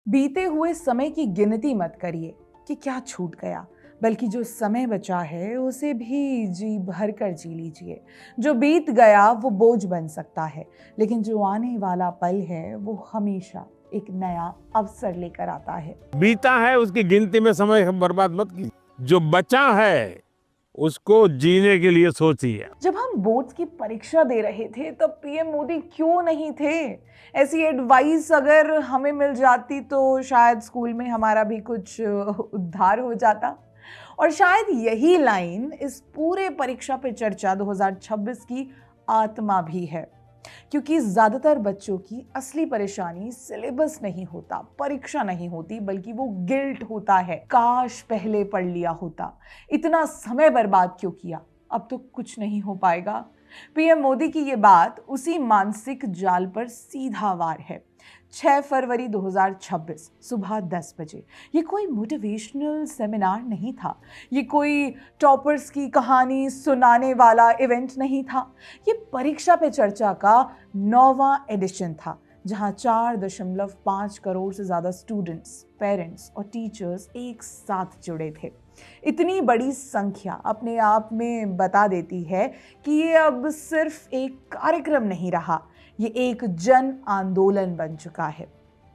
बीते हुए समय की गिनती मत करिए कि क्या छूट गया, बल्कि जो समय बचा है उसे भी जी भर कर जी लीजिए। जो बीत गया वो बोझ बन सकता है, लेकिन जो आने वाला पल है वो हमेशा एक नया अवसर लेकर आता है। बीता है उसकी गिनती में समय बर्बाद मत कीजिए। जो बचा है उसको जीने के लिए सोचिए। जब हम बोर्ड्स की परीक्षा दे रहे थे तब पीएम मोदी क्यों नहीं थे? ऐसी एडवाइस अगर हमें मिल जाती तो शायद स्कूल में हमारा भी कुछ उद्धार हो जाता। और शायद यही लाइन इस पूरे परीक्षा पे चर्चा 2026 की आत्मा भी है, क्योंकि ज्यादातर बच्चों की असली परेशानी सिलेबस नहीं होता, परीक्षा नहीं होती, बल्कि वो गिल्ट होता है। काश पहले पढ़ लिया होता, इतना समय बर्बाद क्यों किया, अब तो कुछ नहीं हो पाएगा। पीएम मोदी की ये बात उसी मानसिक जाल पर सीधा वार है। 6 फरवरी 2026 सुबह 10 बजे। ये कोई मोटिवेशनल सेमिनार नहीं था, ये कोई टॉपर्स की कहानी सुनाने वाला इवेंट नहीं था। ये परीक्षा पे चर्चा का 9वां एडिशन था, जहां 4.5 करोड़ से ज्यादा स्टूडेंट्स, पेरेंट्स और टीचर्स एक साथ जुड़े थे। इतनी बड़ी संख्या अपने आप में बता देती है कि ये अब सिर्फ एक कार्यक्रम नहीं रहा, ये एक जन आंदोलन बन चुका है।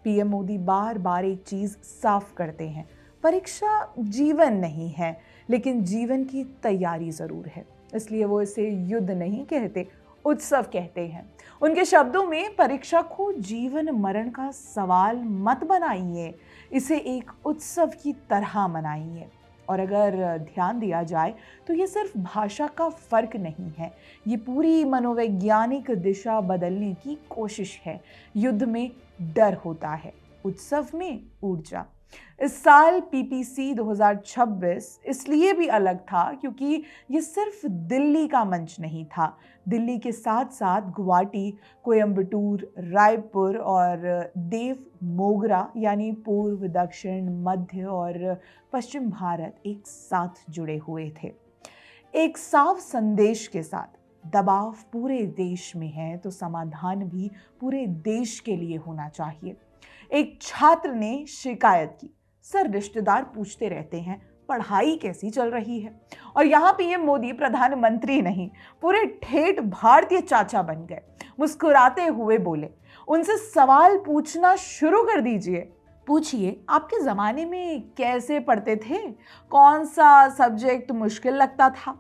पीएम मोदी बार बार एक चीज साफ करते हैं, परीक्षा जीवन नहीं है, लेकिन जीवन की तैयारी जरूर है। इसलिए वो इसे युद्ध नहीं कहते, उत्सव कहते हैं। उनके शब्दों में, परीक्षा को जीवन मरण का सवाल मत बनाइए, इसे एक उत्सव की तरह मनाइए। और अगर ध्यान दिया जाए तो ये सिर्फ भाषा का फर्क नहीं है, ये पूरी मनोवैज्ञानिक दिशा बदलने की कोशिश है। युद्ध में डर होता है, उत्सव में ऊर्जा। इस साल पीपीसी 2026 इसलिए भी अलग था क्योंकि ये सिर्फ दिल्ली का मंच नहीं था। दिल्ली के साथ साथ गुवाहाटी, कोयम्बटूर, रायपुर और देव मोगरा यानी पूर्व, दक्षिण, मध्य और पश्चिम भारत एक साथ जुड़े हुए थे। एक साफ संदेश के साथ, दबाव पूरे देश में है तो समाधान भी पूरे देश के लिए होना चाहिए। एक छात्र ने शिकायत की, सर रिश्तेदार पूछते रहते हैं पढ़ाई कैसी चल रही है, और यहाँ पीएम मोदी प्रधानमंत्री नहीं, पूरे ठेठ भारतीय चाचा बन गए। मुस्कुराते हुए बोले, उनसे सवाल पूछना शुरू कर दीजिए। पूछिए, आपके जमाने में कैसे पढ़ते थे, कौन सा सब्जेक्ट मुश्किल लगता था।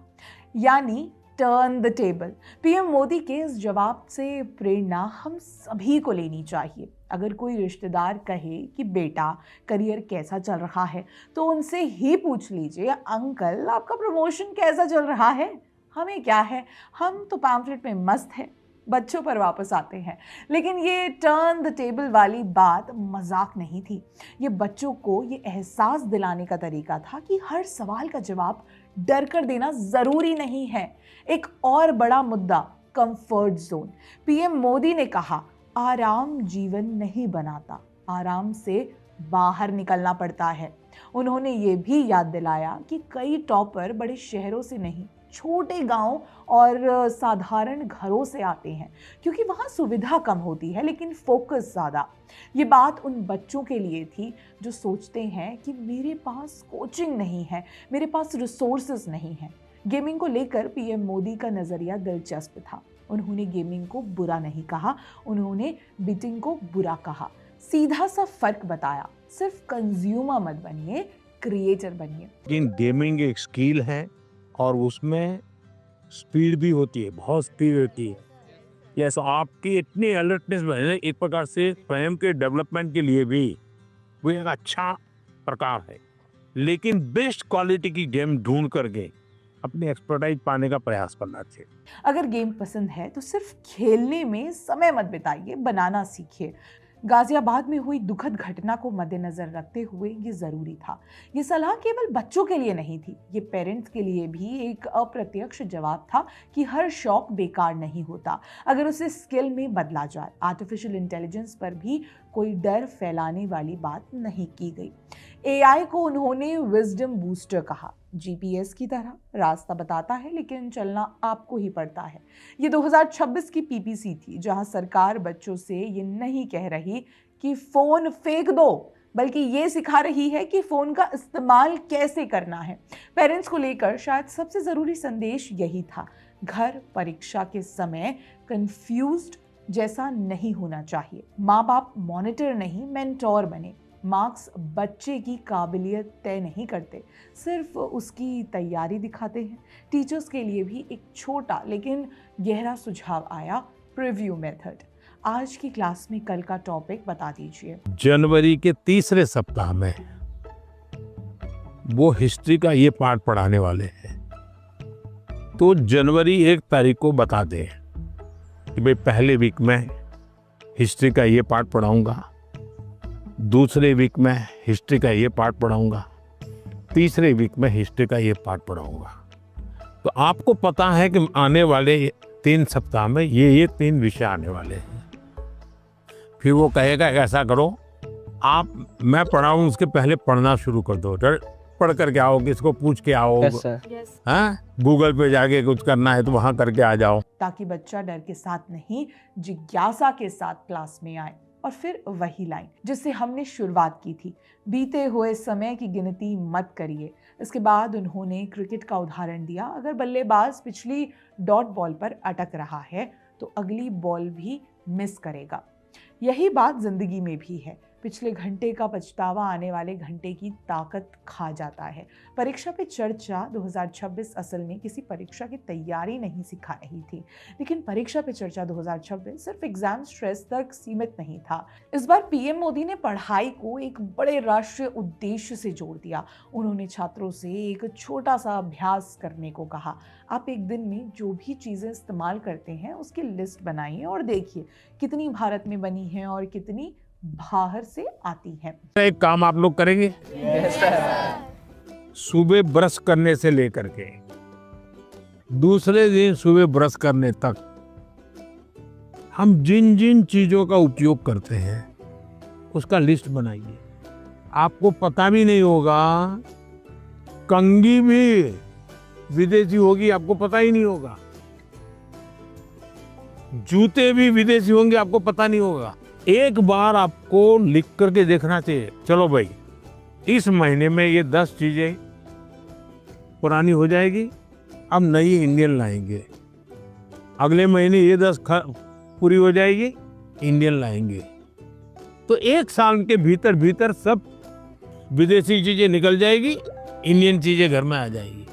यानी turn the table. PM Modi के इस जवाब से प्रेरणा हम सभी को लेनी चाहिए। अगर कोई रिश्तेदार कहे कि बेटा करियर कैसा चल रहा है, तो उनसे ही पूछ लीजिए, अंकल आपका प्रमोशन कैसा चल रहा है, हमें क्या है, हम तो पैम्फलेट में मस्त है। बच्चों पर वापस आते हैं, लेकिन ये टर्न द टेबल वाली बात मजाक नहीं थी। ये बच्चों को ये एहसास दिलाने का तरीका था कि हर सवाल का जवाब डर कर देना जरूरी नहीं है। एक और बड़ा मुद्दा, कंफर्ट जोन। पीएम मोदी ने कहा, आराम जीवन नहीं बनाता, आराम से बाहर निकलना पड़ता है। उन्होंने ये भी याद दिलाया कि कई टॉपर बड़े शहरों से नहीं, छोटे गांव और साधारण घरों से आते हैं, क्योंकि वहां सुविधा कम होती है लेकिन फोकस ज्यादा। ये बात उन बच्चों के लिए थी जो सोचते हैं कि मेरे पास कोचिंग नहीं है, मेरे पास रिसोर्सेज नहीं है। गेमिंग को लेकर पीएम मोदी का नजरिया दिलचस्प था। उन्होंने गेमिंग को बुरा नहीं कहा, उन्होंने बीटिंग को बुरा कहा। सीधा सा फर्क बताया, सिर्फ कंज्यूमर मत बनिए, क्रिएटर बनिए। लेकिन गेमिंग एक स्किल है और उसमें स्पीड भी होती है, बहुत स्पीड होती है। यस, आपकी इतनी अलर्टनेस है, एक प्रकार से स्वयं के डेवलपमेंट के लिए भी वो एक अच्छा प्रकार है। लेकिन बेस्ट क्वालिटी की गेम ढूंढ करके अपनी एक्सपर्टाइज पाने का प्रयास करना चाहिए। अगर गेम पसंद है तो सिर्फ खेलने में समय मत बिताइए, बनाना सीखिए। गाजियाबाद में हुई दुखद घटना को मद्देनजर रखते हुए ये जरूरी था। ये सलाह केवल बच्चों के लिए नहीं थी, ये पेरेंट्स के लिए भी एक अप्रत्यक्ष जवाब था कि हर शौक बेकार नहीं होता अगर उसे स्किल में बदला जाए। आर्टिफिशियल इंटेलिजेंस पर भी कोई डर फैलाने वाली बात नहीं की गई। एआई को उन्होंने विजडम बूस्टर कहा, जीपीएस की तरह रास्ता बताता है लेकिन चलना आपको ही पड़ता है। ये 2026 की पीपीसी थी, जहां सरकार बच्चों से ये नहीं कह रही कि फोन फेंक दो, बल्कि ये सिखा रही है कि फ़ोन का इस्तेमाल कैसे करना है। पेरेंट्स को लेकर शायद सबसे ज़रूरी संदेश यही था, घर परीक्षा के समय कंफ्यूज्ड जैसा नहीं होना चाहिए। माँ बाप मॉनिटर नहीं, मेंटोर बने। मार्क्स बच्चे की काबिलियत तय नहीं करते, सिर्फ उसकी तैयारी दिखाते हैं। टीचर्स के लिए भी एक छोटा लेकिन गहरा सुझाव आया, प्रीव्यू मेथड। आज की क्लास में कल का टॉपिक बता दीजिए। जनवरी के तीसरे सप्ताह में वो हिस्ट्री का ये पार्ट पढ़ाने वाले हैं। तो जनवरी 1 तारीख को बता दें कि भाई पहले वीक में हिस्ट्री का ये पार्ट पढ़ाऊंगा, दूसरे वीक में हिस्ट्री का ये पार्ट पढ़ाऊंगा, तीसरे वीक में हिस्ट्री का ये पार्ट पढ़ाऊंगा। तो आपको पता है कि आने वाले 3 सप्ताह में ये 3 विषय आने वाले हैं। फिर वो कहेगा ऐसा करो, आप मैं पढ़ाऊं उसके पहले पढ़ना शुरू कर दो, पढ़ करके आओ, किसको पूछ के आओ, हाँ गूगल पे जाके कुछ करना है तो वहां करके आ जाओ, ताकि बच्चा डर के साथ नहीं, जिज्ञासा के साथ क्लास में आए। और फिर वही लाइन जिससे हमने शुरुआत की थी, बीते हुए समय की गिनती मत करिए। इसके बाद उन्होंने क्रिकेट का उदाहरण दिया, अगर बल्लेबाज पिछली डॉट बॉल पर अटक रहा है तो अगली बॉल भी मिस करेगा। यही बात जिंदगी में भी है, पिछले घंटे का पछतावा आने वाले घंटे की ताकत खा जाता है। परीक्षा पे चर्चा 2026 असल में किसी परीक्षा की तैयारी नहीं सिखा रही थी, लेकिन परीक्षा पे चर्चा 2026 सिर्फ एग्जाम स्ट्रेस तक सीमित नहीं था। इस बार पीएम मोदी ने पढ़ाई को एक बड़े राष्ट्रीय उद्देश्य से जोड़ दिया। उन्होंने छात्रों से एक छोटा सा अभ्यास करने को कहा। आप एक दिन में जो भी चीजें इस्तेमाल करते हैं उसकी लिस्ट बनाइए और देखिए कितनी भारत में बनी है और कितनी बाहर से आती है। एक काम आप लोग करेंगे, सुबह ब्रश करने से लेकर के दूसरे दिन सुबह ब्रश करने तक हम जिन जिन चीजों का उपयोग करते हैं उसका लिस्ट बनाइए। आपको पता भी नहीं होगा, कंघी भी विदेशी होगी, आपको पता ही नहीं होगा, जूते भी विदेशी होंगे, आपको पता नहीं होगा। एक बार आपको लिख करके देखना चाहिए, चलो भाई इस महीने में ये 10 चीजें पुरानी हो जाएगी, अब नई इंडियन लाएंगे। अगले महीने ये 10 पूरी हो जाएगी, इंडियन लाएंगे। तो 1 साल के भीतर भीतर सब विदेशी चीजें निकल जाएगी, इंडियन चीजें घर में आ जाएगी।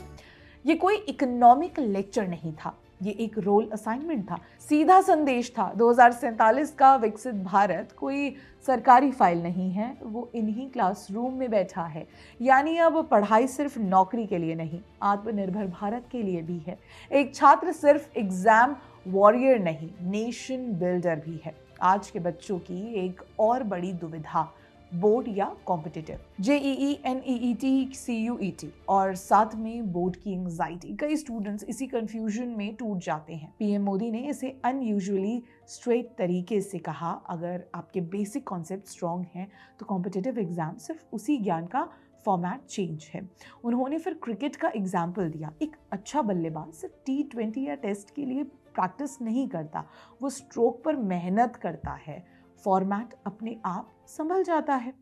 ये कोई इकोनॉमिक लेक्चर नहीं था, ये एक रोल असाइनमेंट था, सीधा संदेश था। 2047 का विकसित भारत कोई सरकारी फाइल नहीं है, वो इन्हीं क्लासरूम में बैठा है। यानी अब पढ़ाई सिर्फ नौकरी के लिए नहीं, आत्मनिर्भर भारत के लिए भी है। एक छात्र सिर्फ एग्जाम वॉरियर नहीं, नेशन बिल्डर भी है। आज के बच्चों की एक और बड़ी दुविधा, बोर्ड या कॉम्पिटिटिव, जेईई, एनईईटी, सीयूईटी और साथ में बोर्ड की एंजाइटी। कई स्टूडेंट्स इसी कंफ्यूजन में टूट जाते हैं। पीएम मोदी ने इसे अनयूजुअली स्ट्रेट तरीके से कहा, अगर आपके बेसिक कॉन्सेप्ट स्ट्रॉन्ग हैं तो कॉम्पिटिटिव एग्जाम सिर्फ उसी ज्ञान का फॉर्मेट चेंज है। उन्होंने फिर क्रिकेट का एग्जाम्पल दिया। एक अच्छा बल्लेबाज सिर्फ T20 या टेस्ट के लिए प्रैक्टिस नहीं करता, वो स्ट्रोक पर मेहनत करता है। फॉर्मेट अपने आप संभल जाता है।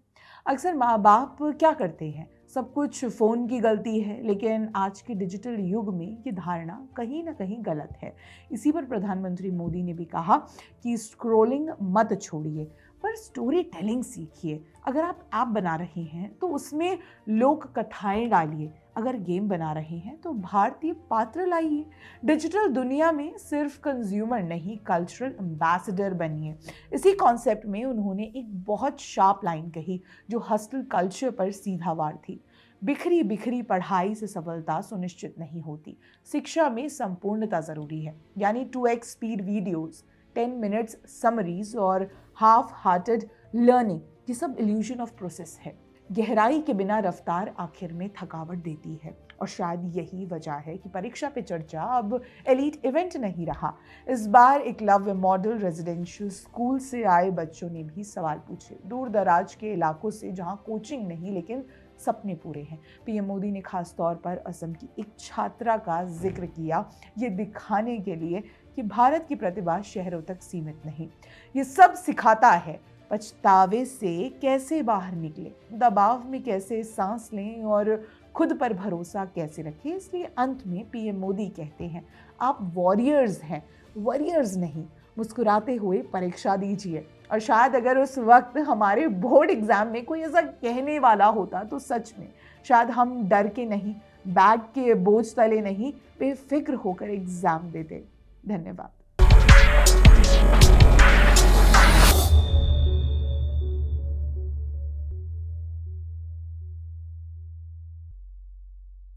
अक्सर माँ बाप क्या करते हैं, सब कुछ फ़ोन की गलती है, लेकिन आज के डिजिटल युग में ये धारणा कहीं ना कहीं गलत है। इसी पर प्रधानमंत्री मोदी ने भी कहा कि स्क्रॉलिंग मत छोड़िए, पर स्टोरी टेलिंग सीखिए। अगर आप ऐप बना रहे हैं तो उसमें लोक कथाएं डालिए, अगर गेम बना रहे हैं तो भारतीय पात्र लाइए। डिजिटल दुनिया में सिर्फ कंज्यूमर नहीं, कल्चरल एम्बेसडर बनिए। इसी कॉन्सेप्ट में उन्होंने एक बहुत शार्प लाइन कही जो हस्टल कल्चर पर सीधा वार थी। बिखरी बिखरी पढ़ाई से सफलता सुनिश्चित नहीं होती, शिक्षा में संपूर्णता जरूरी है। यानी 2x speed videos, 10 minutes summaries और हाफ हार्टेड लर्निंग, ये सब इल्यूजन ऑफ प्रोसेस है। गहराई के बिना रफ्तार आखिर में थकावट देती है। और शायद यही वजह है कि परीक्षा पे चर्चा अब एलीट इवेंट नहीं रहा। इस बार एकलव्य मॉडल रेजिडेंशियल स्कूल से आए बच्चों ने भी सवाल पूछे, दूर दराज के इलाकों से जहां कोचिंग नहीं लेकिन सपने पूरे हैं। पीएम मोदी ने खास तौर पर असम की एक छात्रा का जिक्र किया, ये दिखाने के लिए कि भारत की प्रतिभा शहरों तक सीमित नहीं। ये सब सिखाता है पछतावे से कैसे बाहर निकले, दबाव में कैसे सांस लें और खुद पर भरोसा कैसे रखें। इसलिए अंत में पीएम मोदी कहते हैं, आप वॉरियर्स हैं, वॉरियर्स नहीं। मुस्कुराते हुए परीक्षा दीजिए। और शायद अगर उस वक्त हमारे बोर्ड एग्जाम में कोई ऐसा कहने वाला होता तो सच में शायद हम डर के नहीं, बैग के बोझ तले नहीं, बेफिक्र होकर एग्जाम देते। धन्यवाद।